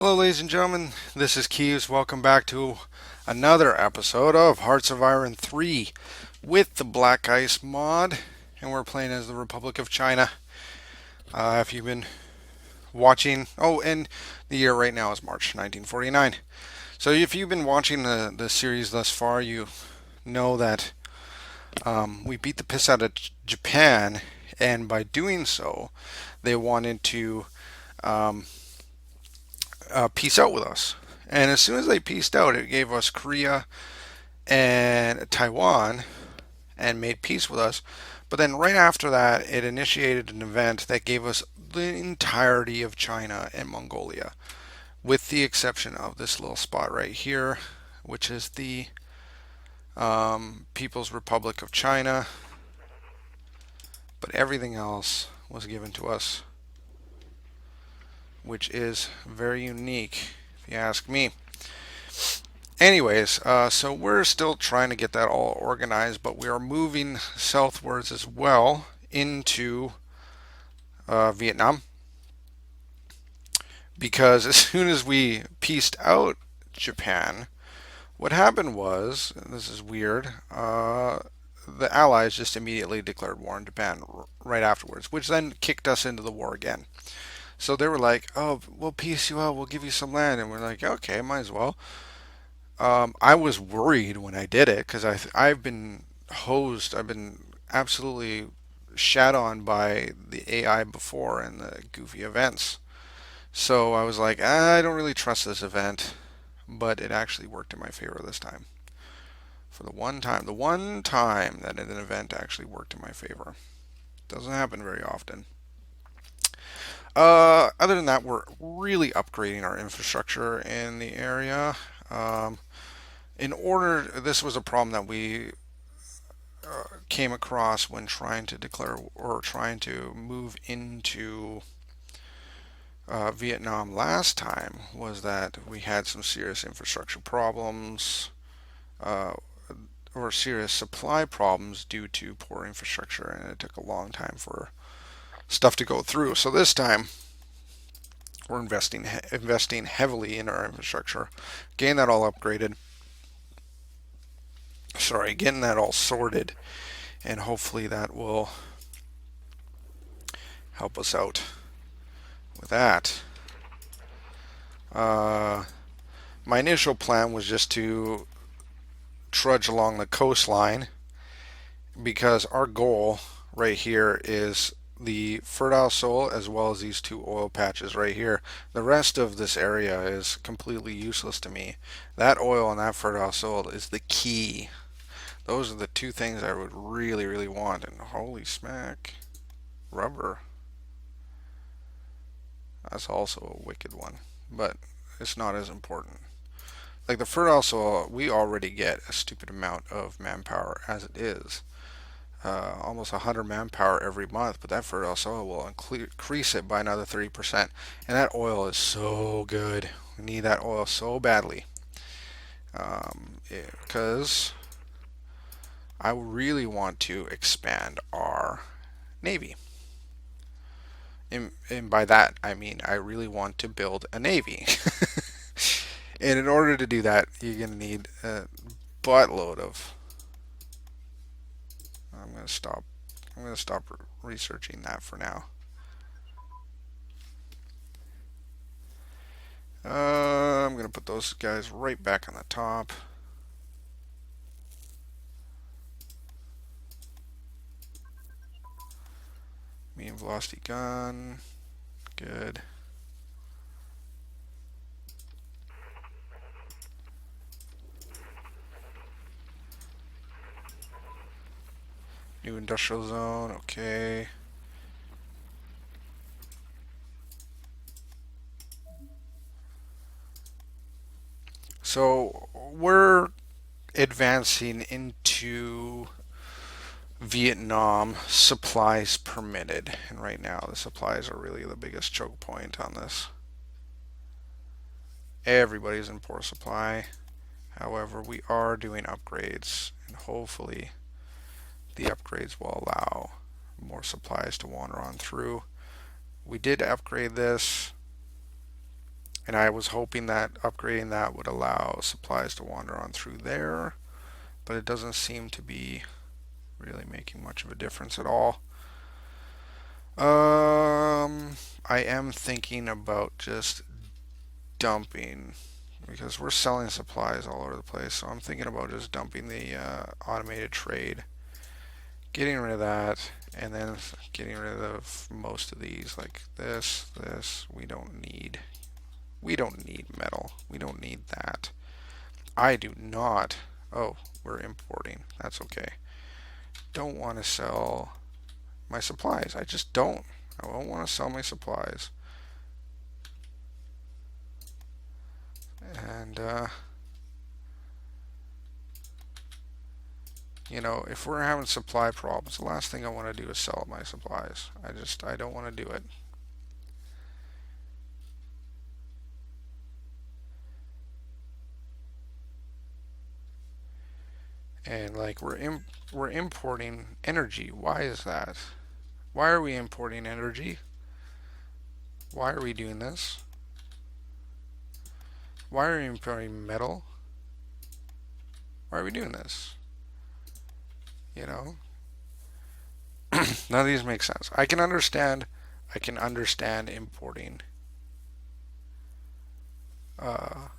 Hello, ladies and gentlemen. This is Keys. Welcome back to another episode of Hearts of Iron 3 with the BlackICE mod, and we're playing as the Republic of China. If you've been watching, and the year right now is March 1949. So if you've been watching the series thus far, you know that we beat the piss out of Japan, and by doing so, they wanted to um, peace out with us. And as soon as they pieced out, it gave us Korea and Taiwan and made peace with us. But then right after that, it initiated an event that gave us the entirety of China and Mongolia, with the exception of this little spot right here, which is the People's Republic of China. But everything else was given to us, which is very unique, if you ask me. Anyways, so we're still trying to get that all organized, but we are moving southwards as well into Vietnam, because as soon as we pieced out Japan, what happened was, this is weird, the Allies just immediately declared war on Japan right afterwards, which then kicked us into the war again. So they were like, "Oh, we'll piece you out. We'll give you some land," and we're like, "Okay, might as well." I was worried when I did it because I've been hosed. I've been absolutely shat on by the AI before in the goofy events. So I was like, I don't really trust this event, but it actually worked in my favor this time. For the one time that an event actually worked in my favor. Doesn't happen very often. Other than that, we're really upgrading our infrastructure in the area. Um, this was a problem that we came across when trying to declare or trying to move into Vietnam last time, was that we had some serious infrastructure problems uh, or serious supply problems due to poor infrastructure, and it took a long time for stuff to go through. So this time we're investing heavily in our infrastructure, getting that all upgraded. Sorry, getting that all sorted, and hopefully that will help us out with that. Uh, my initial plan was just to trudge along the coastline, because our goal right here is the fertile soil as well as these two oil patches right here. The rest of this area is completely useless to me. That oil and that fertile soil is the key. Those are the two things I would really, really want. And holy smack, rubber. That's also a wicked one, but it's not as important. Like the fertile soil, we already get a stupid amount of manpower as it is. Almost 100 manpower every month, but that fertile soil will increase it by another 30%. And that oil is so good. We need that oil so badly. Because I really want to expand our navy. And by that, I mean I really want to build a navy. And in order to do that, you're going to need a buttload of. I'm going to stop. I'm going to stop researching that for now. I'm going to put those guys right back on the top. Medium velocity gun. Good. New industrial zone. Okay. So we're advancing into Vietnam, supplies permitted. And right now, the supplies are really the biggest choke point on this. Everybody's in poor supply. However, we are doing upgrades, and hopefully, the upgrades will allow more supplies to wander on through. We did upgrade this, And I was hoping that upgrading that would allow supplies to wander on through there, but it doesn't seem to be really making much of a difference at all. I am thinking about just dumping because we're selling supplies all over the place. So I'm thinking about just dumping the automated trade, getting rid of that, and then getting rid of most of these, like this. We don't need. We don't need metal. We don't need that. I do not. Oh, we're importing. That's okay. Don't want to sell my supplies. I just don't. I don't want to sell my supplies. And, you know, if we're having supply problems, the last thing I want to do is sell my supplies. I don't want to do it. And like we're importing energy. Why is that? Why are we importing energy? Why are we doing this? Why are we importing metal? Why are we doing this? You know, none of these make sense. I can understand. I can understand importing uh,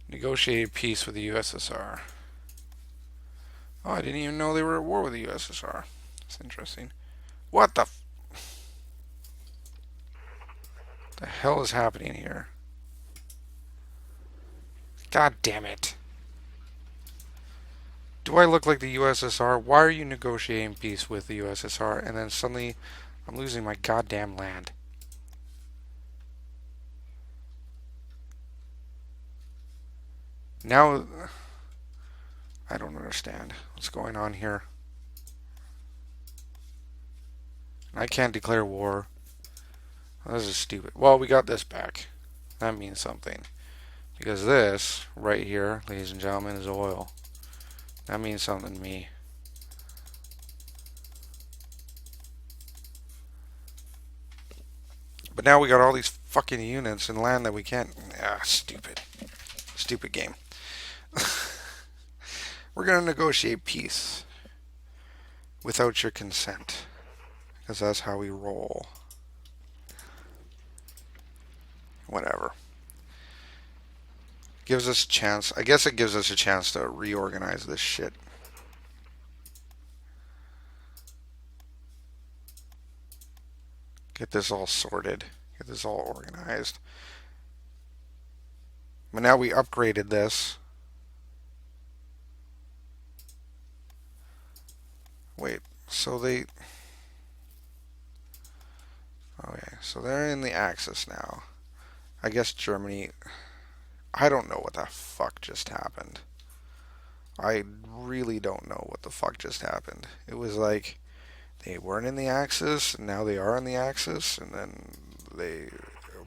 negotiated peace with the USSR. Oh, I didn't even know they were at war with the USSR. That's interesting. What the hell is happening here? God damn it. Do I look like the USSR? Why are you negotiating peace with the USSR? And then suddenly I'm losing my goddamn land. Now, I don't understand what's going on here. I can't declare war. This is stupid. Well, we got this back. That means something. Because this, right here, ladies and gentlemen, is oil. That means something to me. But now we got all these fucking units in land that we can't... Ah, stupid. Stupid game. We're going to negotiate peace without your consent. Because that's how we roll. Whatever. Gives us a chance. I guess it gives us a chance to reorganize this shit. Get this all sorted. Get this all organized. But now we upgraded this. Wait, so they... Okay, so they're in the Axis now. I guess Germany... I don't know what the fuck just happened. I really don't know what the fuck just happened. It was like they weren't in the Axis, and now they are in the Axis, and then they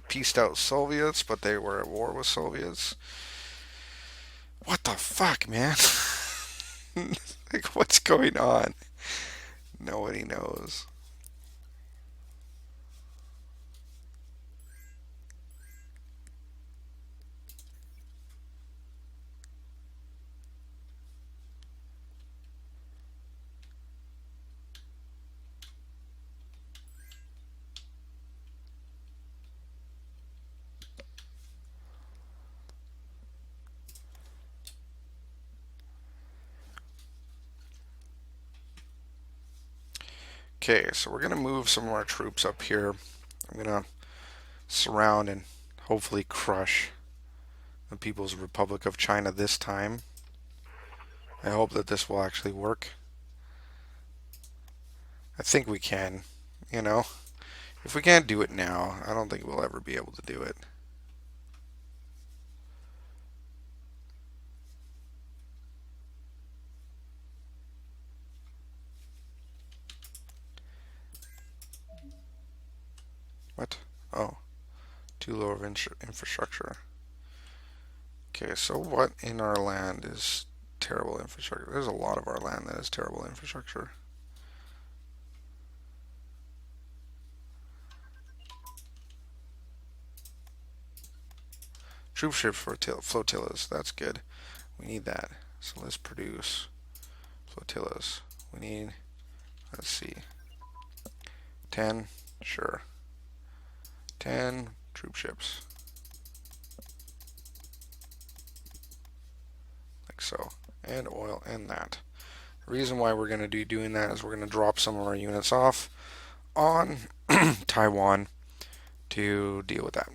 pieced out Soviets, but they were at war with Soviets. What the fuck, man? Like, what's going on? Nobody knows. Okay, so we're going to move some of our troops up here. I'm going to surround and hopefully crush the People's Republic of China this time. I hope that this will actually work. I think we can, you know. If we can't do it now, I don't think we'll ever be able to do it. What? Oh, too low of infrastructure. Okay, so what in our land is terrible infrastructure? There's a lot of our land that is terrible infrastructure. Troop flotillas. That's good. We need that. So let's produce flotillas. We need, let's see, 10. Sure. 10 troop ships. Like so. And oil and that. The reason why we're going to be doing that is we're going to drop some of our units off on Taiwan to deal with that.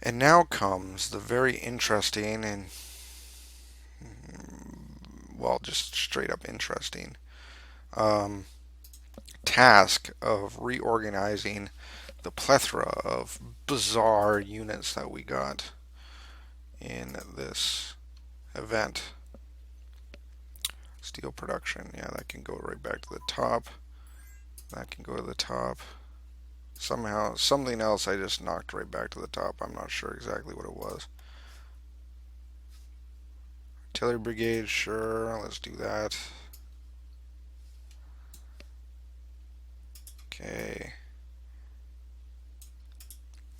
And now comes the very interesting and, well, just straight up interesting task of reorganizing the plethora of bizarre units that we got in this event. Steel production, yeah, that can go right back to the top. That can go to the top. Somehow, something else I just knocked right back to the top. I'm not sure exactly what it was. Artillery brigade, sure, let's do that. Okay.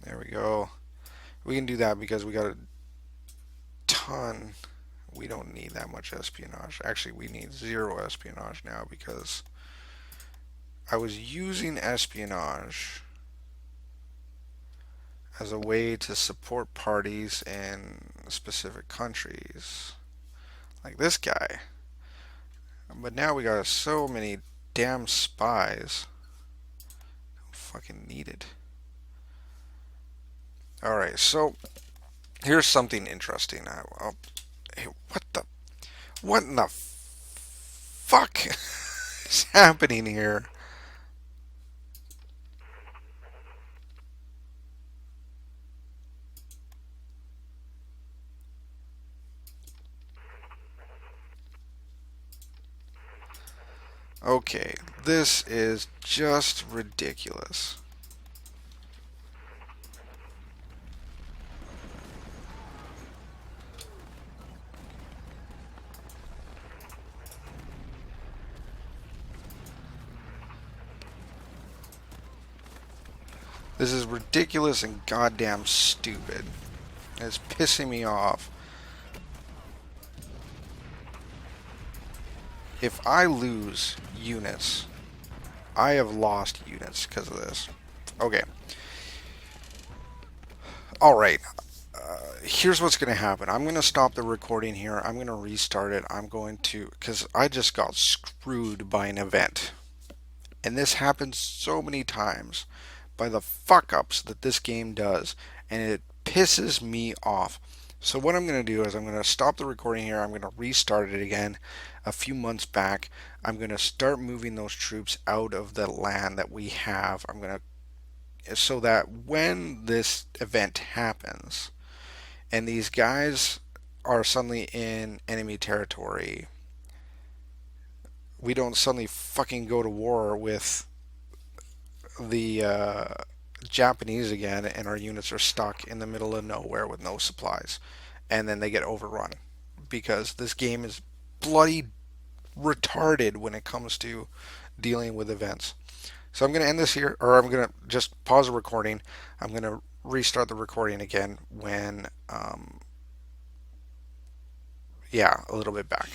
There we go. We can do that because we got a ton. We don't need that much espionage. Actually, we need 0 espionage now because I was using espionage as a way to support parties in specific countries, like this guy. But now we got so many damn spies. Don't fucking need it. Alright, so here's something interesting. Hey, what in the fuck is happening here? Okay, this is just ridiculous. This is ridiculous and goddamn stupid. It's pissing me off. If I lose units, I have lost units because of this. Okay. Alright. Here's what's going to happen. I'm going to stop the recording here. I'm going to restart it. I'm going to, because I just got screwed by an event. And this happens so many times by the fuck ups that this game does. And it pisses me off. So what I'm going to do is I'm going to stop the recording here. I'm going to restart it again a few months back. I'm going to start moving those troops out of the land that we have. I'm going to, so that when this event happens and these guys are suddenly in enemy territory, we don't suddenly fucking go to war with the Japanese again and our units are stuck in the middle of nowhere with no supplies and then they get overrun because this game is bloody retarded when it comes to dealing with events. So I'm going to end this here, or I'm going to just pause the recording. I'm going to restart the recording again when, yeah, a little bit back.